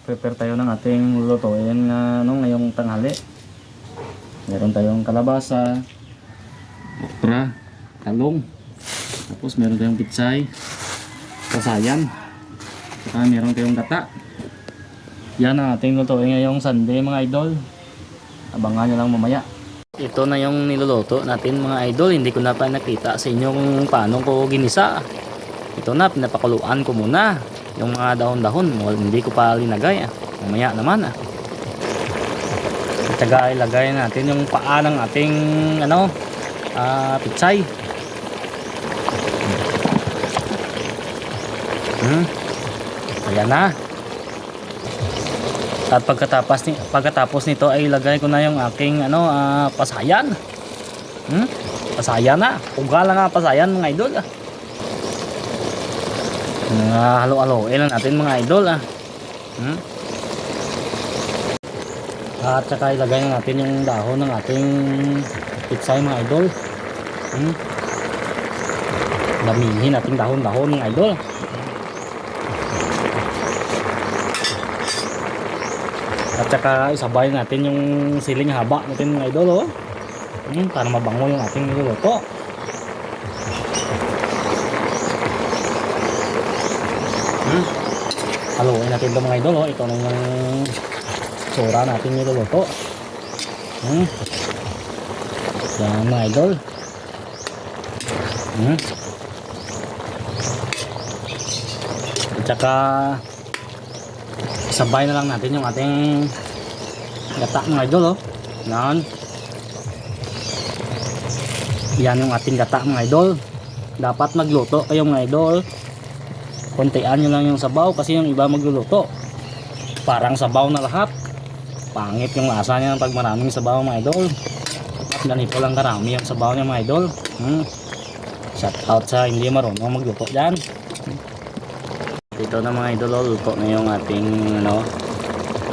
prepare tayo ng ating lutuin ngayong tanghali. Meron tayong kalabasa, okra, talong, tapos meron tayong pitsay, kasayan, saka meron tayong gata. Yan ang ating lutuin ngayong Sunday mga idol. Abangan nyo lang mamaya. Ito na yung niluluto natin mga idol. Hindi ko na pa nakita sa inyo kung paano ko ginisa. Ito na, pinapakuluan ko muna yung mga dahon-dahon. Hindi ko pa linagay. Mamaya naman. Itaga ilagay natin yung paa ng ating pitsay. Ayan na. At pagkatapos nito ay ilagay ko na yung aking pasayan. Pasayan na. Ugal nga pasayan mga idol. Halo-haloin lang natin mga idol. At saka ilagay natin yung dahon ng ating pitsay mga idol. Damihin natin dahon-dahon mga idol. At saka isabay natin yung siling haba natin mga idol, para mabango yung ating niluluto. Haluin natin ito mga idol, ito na yung sura natin niluluto. Yan mga idol. At saka sabay na lang natin yung ating gata mga idol. Yan yung ating gata mga idol. Dapat magluto kayo mga idol, kontian nyo lang yung sabaw, kasi yung iba magluluto parang sabaw na lahat. Pangit yung lasa niya pag maraming sabaw mga idol. Ganito lang karami yung sabaw niya mga idol. Shout out sa hindi marunong magluto dyan. Dito na mga idol, luto na yung ating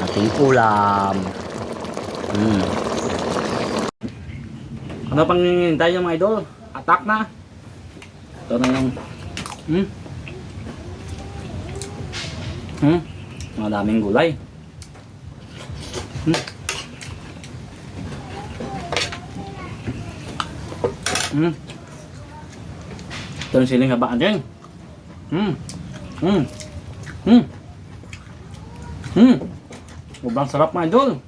ating ulam. Ano pang hinihintay yung mga idol? Atak na. Ito na yung mga daming gulay. Ito yung siling habaan din. Sobrang sarap mga idol.